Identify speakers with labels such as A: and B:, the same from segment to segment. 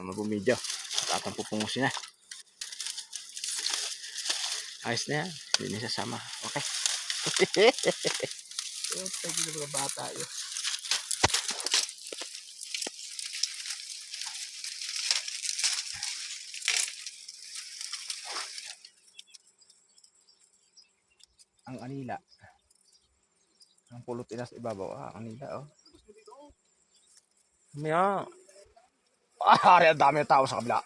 A: magbumidyo. Tatampo pungusin na. Ayos na yan. Hindi na sasama. Okay. Thank you mga bata yun. Ang anila. Ang pulot inas ibabaw. Anila oh. Maya. Hari, ang dami ng tao sa kabila.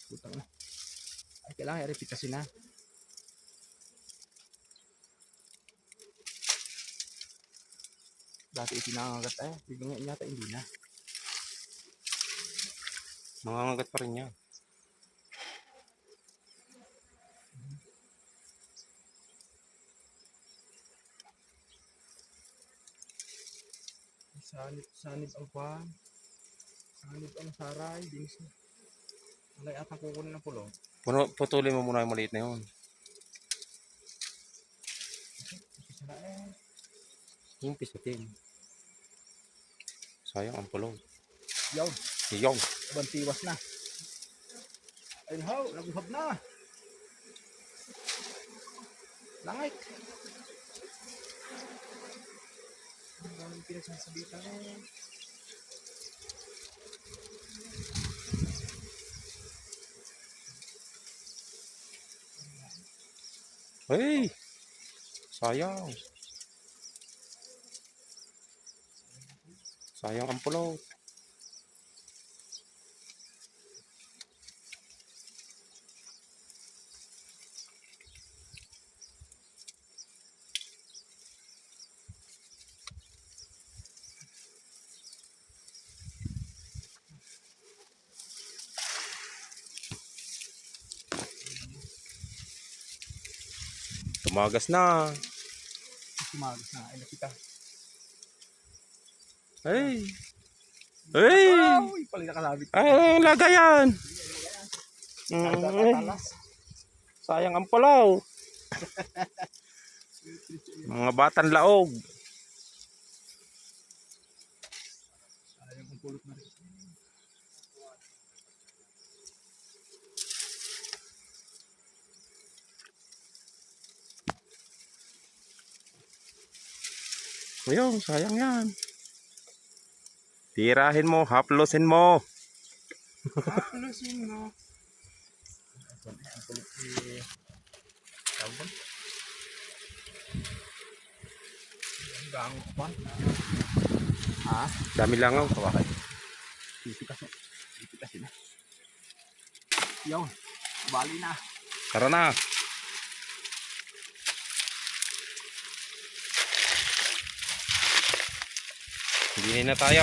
A: Putang na. Ay, kailangan i-repeat kasi na. Dati itinangagat eh. Biglang yata hindi na.
B: Mangangagat pa rin niya.
A: Sanib ang pan. Sanib ang saray. Dinis na. Wala yata kukunin ng pulong.
B: Putulin mo muna yung maliit na yun. Yung pisatin. Sayang ang pulong.
A: Yaw.
B: Yaw.
A: Bantiwas na. Ayun ho. Naguhab na. Langit. Ang daming pinagsasabitan eh.
B: Hey! Sayang. Sayang ang pulot. Tumagas na.
A: Tumagas na. Ay, nakita.
B: Hey! Hey!
A: Uy, pala nakalabit.
B: Ay, lagayan.
A: Talas.
B: Sayang ang pulaw. Mga batang laog.
A: Sayang ang pulot na rin.
B: Ayun, sayang yan. Tirahin mo, haplosin mo.
A: Haplosin mo. Ang pulot ni Sabon. Ang gangot pa. Ha?
B: Dami langaw.
A: Kawakay. Pipikasin na. Yun. Bali na.
B: Tara na. Hindi na tayo.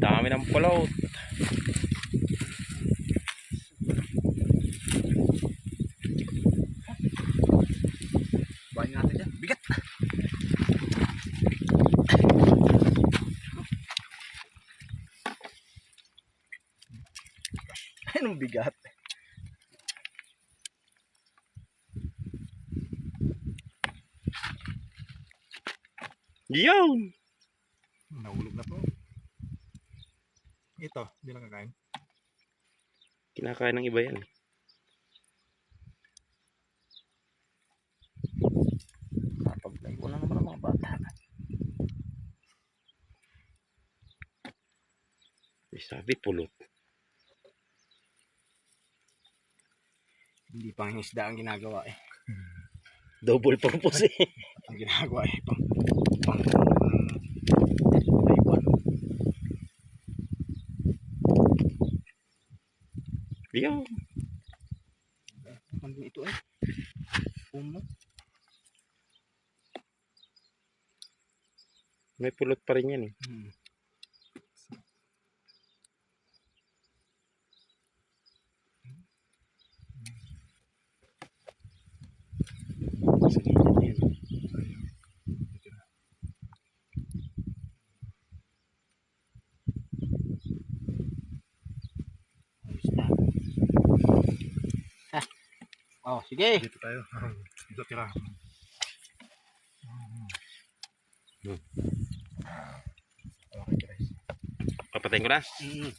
B: Dami ng pulot.
A: Bahin natin dyan. Bigat. Anong bigat?
B: Yun.
A: Nahulog na to. Ito, hindi lang kakain.
B: Kinakain ng iba yan.
A: Kapag-like ko lang naman ang mga bata.
B: Sabi pulot.
A: Hindi pang isda ang ginagawa eh.
B: Double purpose eh.
A: Ang ginagawa eh. Pang
B: Yun.
A: Ano ito eh? Pumo.
B: May pulot pa rin yan eh.
C: Oh, sige.
A: Dito tayo. Dito tira. Okay guys.
B: Papatayin ko na.
C: Mm.